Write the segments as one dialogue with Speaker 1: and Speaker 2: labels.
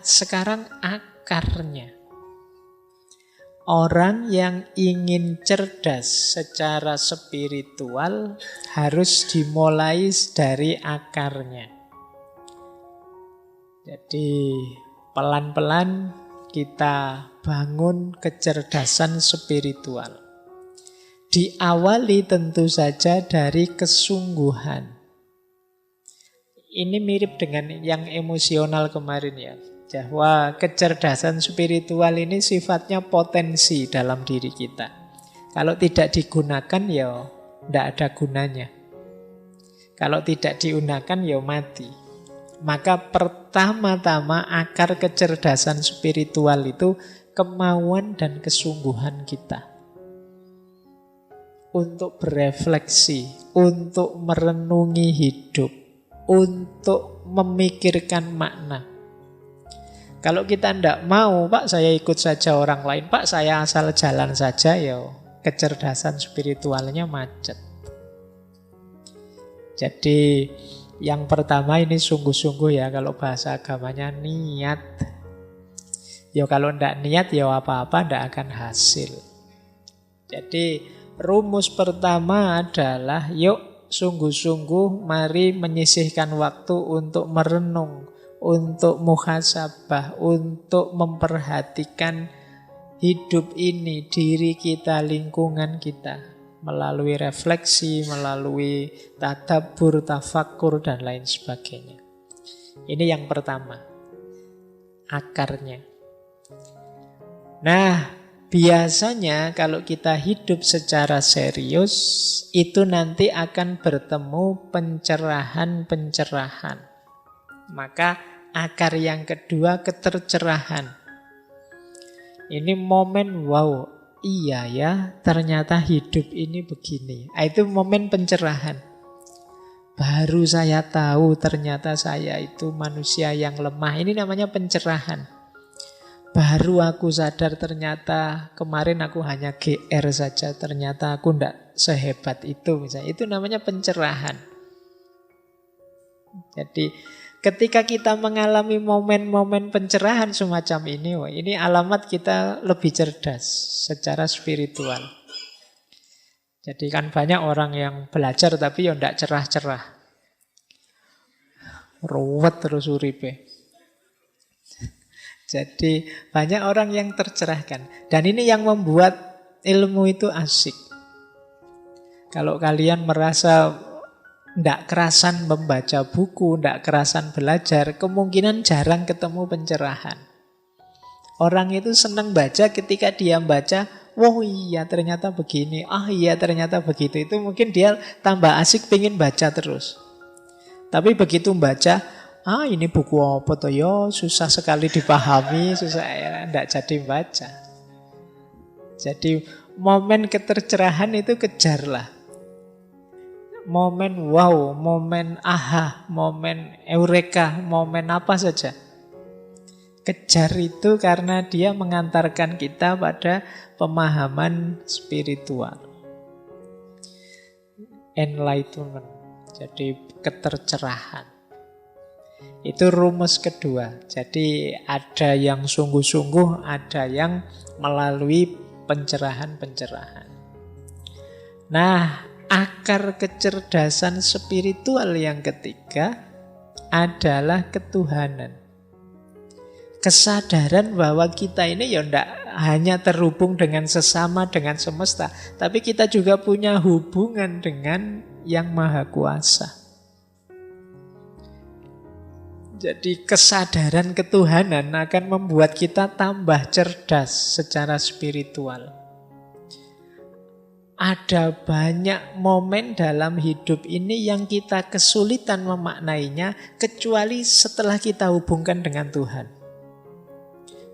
Speaker 1: sekarang akarnya. Orang yang ingin cerdas secara spiritual harus dimulai dari akarnya. Jadi pelan-pelan kita bangun kecerdasan spiritual. Diawali tentu saja dari kesungguhan. Ini mirip dengan yang emosional kemarin ya. Bahwa kecerdasan spiritual ini sifatnya potensi dalam diri kita. Kalau tidak digunakan ya tidak ada gunanya. Kalau tidak digunakan ya mati. Maka pertama-tama akar kecerdasan spiritual itu kemauan dan kesungguhan kita. Untuk berefleksi, untuk merenungi hidup, untuk memikirkan makna. Kalau kita tidak mau, Pak saya ikut saja orang lain, Pak saya asal jalan saja, ya kecerdasan spiritualnya macet. Jadi yang pertama ini sungguh-sungguh ya, kalau bahasa agamanya niat. Ya kalau tidak niat ya apa-apa tidak akan hasil. Jadi rumus pertama adalah yuk sungguh-sungguh mari menyisihkan waktu untuk merenung, untuk muhasabah, untuk memperhatikan hidup ini, diri kita, lingkungan kita, melalui refleksi, melalui tadabbur, tafakkur, dan lain sebagainya. Ini yang pertama, akarnya. Nah, biasanya kalau kita hidup secara serius, itu nanti akan bertemu pencerahan-pencerahan. Maka akar yang kedua ketercerahan. Ini momen wow, iya ya ternyata hidup ini begini. Itu momen pencerahan. Baru saya tahu ternyata saya itu manusia yang lemah. Ini namanya pencerahan. Baru aku sadar ternyata kemarin aku hanya GR saja. Ternyata aku tidak sehebat itu misalnya. Itu namanya pencerahan. Jadi ketika kita mengalami momen-momen pencerahan semacam ini alamat kita lebih cerdas secara spiritual. Jadi kan banyak orang yang belajar tapi ya tidak cerah-cerah. Ruwet terus uripe. Jadi banyak orang yang tercerahkan. Dan ini yang membuat ilmu itu asik. Kalau kalian merasa tidak kerasan membaca buku, tidak kerasan belajar, kemungkinan jarang ketemu pencerahan. Orang itu senang baca ketika dia baca, oh iya ternyata begini, iya ternyata begitu. Itu mungkin dia tambah asik pengen baca terus. Tapi begitu baca, ini buku apa toh ya, susah sekali dipahami, susah ya, tidak jadi baca. Jadi momen ketercerahan itu kejarlah. Momen wow, momen aha, momen eureka, momen apa saja. Kejar itu karena dia mengantarkan kita pada pemahaman spiritual. Enlightenment, jadi ketercerahan. Itu rumus kedua. Jadi ada yang sungguh-sungguh, ada yang melalui pencerahan-pencerahan. Nah, akar kecerdasan spiritual yang ketiga adalah ketuhanan. Kesadaran bahwa kita ini ya tidak hanya terhubung dengan sesama, dengan semesta, tapi kita juga punya hubungan dengan Yang Maha Kuasa. Jadi kesadaran ketuhanan akan membuat kita tambah cerdas secara spiritual. Ada banyak momen dalam hidup ini yang kita kesulitan memaknainya kecuali setelah kita hubungkan dengan Tuhan.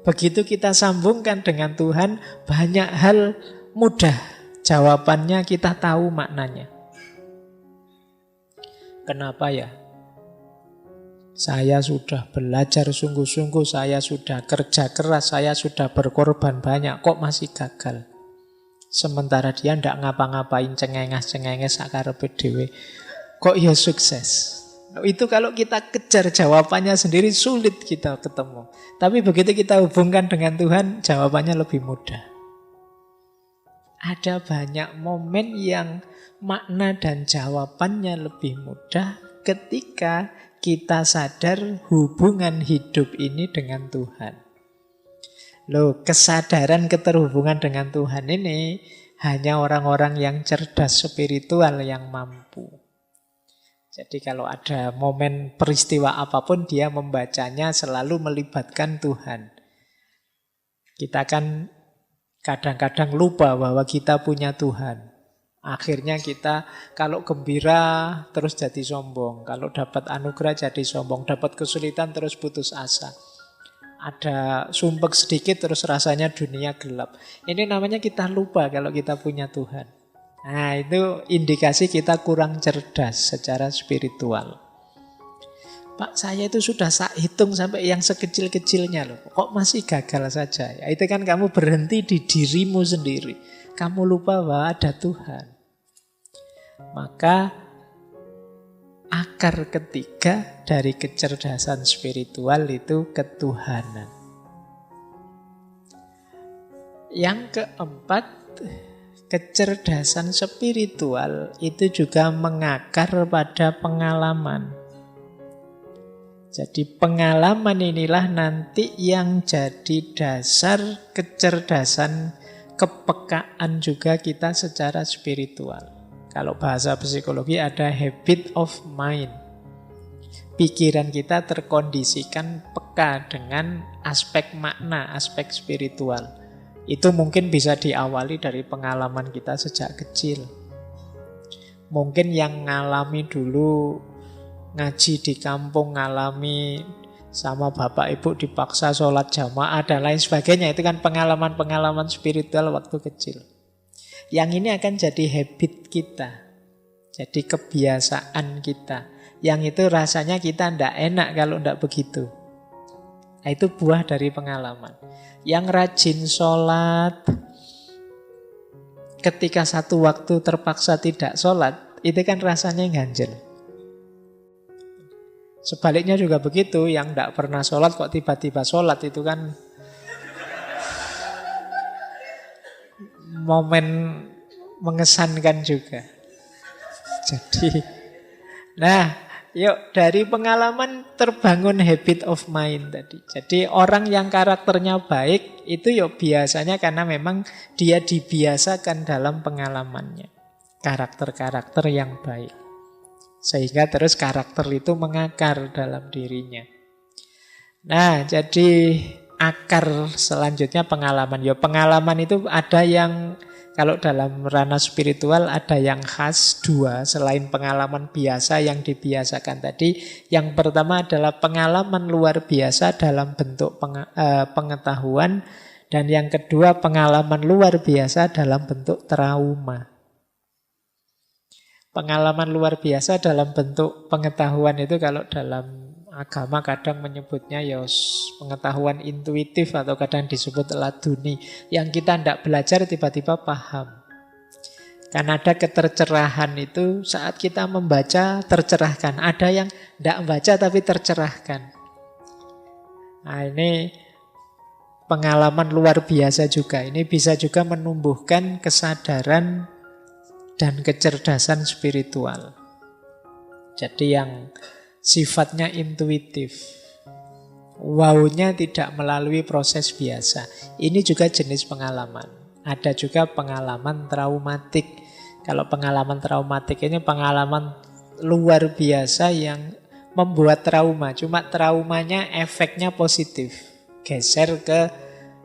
Speaker 1: Begitu kita sambungkan dengan Tuhan, banyak hal mudah jawabannya, kita tahu maknanya. Kenapa ya? Saya sudah belajar sungguh-sungguh, saya sudah kerja keras, saya sudah berkorban banyak, kok masih gagal? Sementara dia ndak ngapa-ngapain cengenges-cengenges sakarepe dhewe. Kok ya sukses? Itu kalau kita kejar jawabannya sendiri sulit kita ketemu. Tapi begitu kita hubungkan dengan Tuhan, jawabannya lebih mudah. Ada banyak momen yang makna dan jawabannya lebih mudah ketika kita sadar hubungan hidup ini dengan Tuhan. Loh, kesadaran keterhubungan dengan Tuhan ini hanya orang-orang yang cerdas spiritual yang mampu. Jadi kalau ada momen peristiwa apapun, dia membacanya selalu melibatkan Tuhan. Kita kan kadang-kadang lupa bahwa kita punya Tuhan. Akhirnya kita kalau gembira terus jadi sombong. Kalau dapat anugerah jadi sombong. Dapat kesulitan terus putus asa. Ada sumpek sedikit terus rasanya dunia gelap. Ini namanya kita lupa kalau kita punya Tuhan. Nah, itu indikasi kita kurang cerdas secara spiritual. Pak, saya itu sudah hitung sampai yang sekecil-kecilnya loh. Kok masih gagal saja? Ya, itu kan kamu berhenti di dirimu sendiri. Kamu lupa bahwa ada Tuhan. Maka akar ketiga dari kecerdasan spiritual itu ketuhanan. Yang keempat, kecerdasan spiritual itu juga mengakar pada pengalaman. Jadi pengalaman inilah nanti yang jadi dasar kecerdasan, kepekaan juga kita secara spiritual. Kalau bahasa psikologi ada habit of mind. Pikiran kita terkondisikan peka dengan aspek makna, aspek spiritual. Itu mungkin bisa diawali dari pengalaman kita sejak kecil. Mungkin yang ngalami dulu ngaji di kampung, ngalami sama bapak ibu dipaksa sholat jamaah dan lain sebagainya. Itu kan pengalaman-pengalaman spiritual waktu kecil. Yang ini akan jadi habit kita. Jadi kebiasaan kita. Yang itu rasanya kita tidak enak kalau tidak begitu. Nah, itu buah dari pengalaman. Yang rajin sholat, ketika satu waktu terpaksa tidak sholat, itu kan rasanya ganjel. Sebaliknya juga begitu, yang tidak pernah sholat kok tiba-tiba sholat, itu kan momen mengesankan juga. Jadi, nah, yuk dari pengalaman terbangun habit of mind tadi. Jadi orang yang karakternya baik itu yuk biasanya karena memang dia dibiasakan dalam pengalamannya. Karakter-karakter yang baik. Sehingga terus karakter itu mengakar dalam dirinya. Nah, jadi akar selanjutnya pengalaman. Ya pengalaman itu ada yang kalau dalam ranah spiritual ada yang khas dua selain pengalaman biasa yang dibiasakan tadi. Yang pertama adalah pengalaman luar biasa dalam bentuk pengetahuan. Dan yang kedua pengalaman luar biasa dalam bentuk trauma. Pengalaman luar biasa dalam bentuk pengetahuan itu kalau dalam agama kadang menyebutnya ya pengetahuan intuitif atau kadang disebut laduni. Yang kita tidak belajar tiba-tiba paham. Karena ada ketercerahan itu saat kita membaca tercerahkan. Ada yang tidak membaca tapi tercerahkan. Nah ini pengalaman luar biasa juga. Ini bisa juga menumbuhkan kesadaran dan kecerdasan spiritual. Jadi yang sifatnya intuitif. Wow-nya tidak melalui proses biasa. Ini juga jenis pengalaman. Ada juga pengalaman traumatik. Kalau pengalaman traumatik ini pengalaman luar biasa yang membuat trauma. Cuma traumanya efeknya positif. Geser ke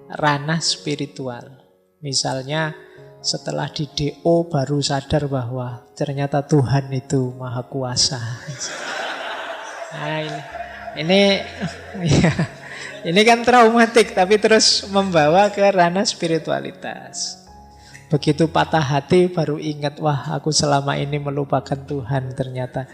Speaker 1: ranah spiritual. Misalnya setelah di DO baru sadar bahwa ternyata Tuhan itu maha kuasa. Nah ini kan traumatik tapi terus membawa ke ranah spiritualitas. Begitu patah hati baru ingat, wah aku selama ini melupakan Tuhan ternyata.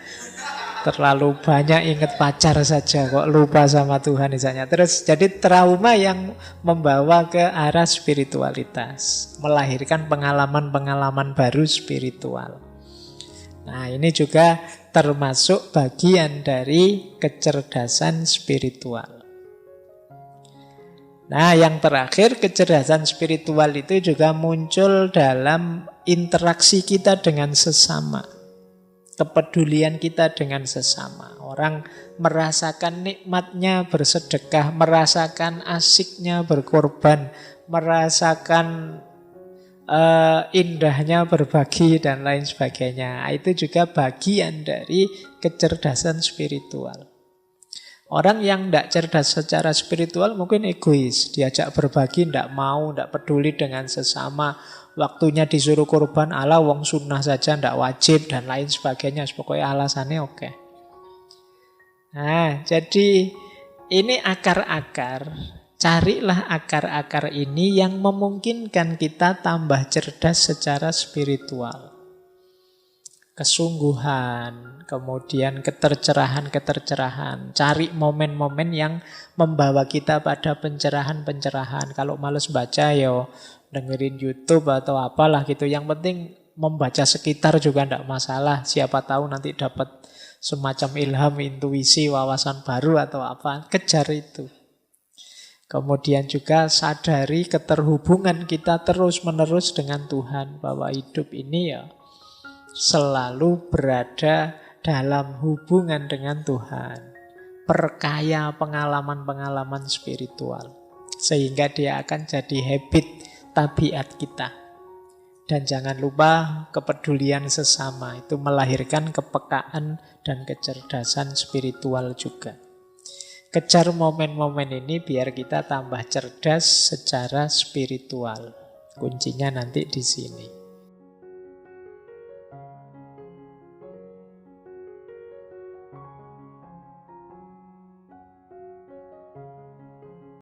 Speaker 1: Terlalu banyak ingat pacar saja kok lupa sama Tuhan misalnya. Terus jadi trauma yang membawa ke arah spiritualitas. Melahirkan pengalaman-pengalaman baru spiritual. Nah, ini juga termasuk bagian dari kecerdasan spiritual. Nah, yang terakhir, kecerdasan spiritual itu juga muncul dalam interaksi kita dengan sesama. Kepedulian kita dengan sesama. Orang merasakan nikmatnya bersedekah, merasakan asiknya berkorban, merasakan indahnya berbagi dan lain sebagainya. Itu juga bagian dari kecerdasan spiritual. Orang yang tidak cerdas secara spiritual mungkin egois, diajak berbagi tidak mau, tidak peduli dengan sesama, waktunya disuruh korban, ala wong sunnah saja tidak wajib dan lain sebagainya. Pokoknya alasannya oke. Nah, jadi ini akar-akar. Carilah akar-akar ini yang memungkinkan kita tambah cerdas secara spiritual. Kesungguhan, kemudian ketercerahan-ketercerahan. Cari momen-momen yang membawa kita pada pencerahan-pencerahan. Kalau males baca, yo dengerin YouTube atau apalah gitu. Yang penting membaca sekitar juga tidak masalah. Siapa tahu nanti dapat semacam ilham, intuisi, wawasan baru atau apa. Kejar itu. Kemudian juga sadari keterhubungan kita terus-menerus dengan Tuhan. Bahwa hidup ini ya selalu berada dalam hubungan dengan Tuhan. Perkaya pengalaman-pengalaman spiritual. Sehingga dia akan jadi habit tabiat kita. Dan jangan lupa kepedulian sesama. Itu melahirkan kepekaan dan kecerdasan spiritual juga. Kejar momen-momen ini biar kita tambah cerdas secara spiritual. Kuncinya nanti di sini.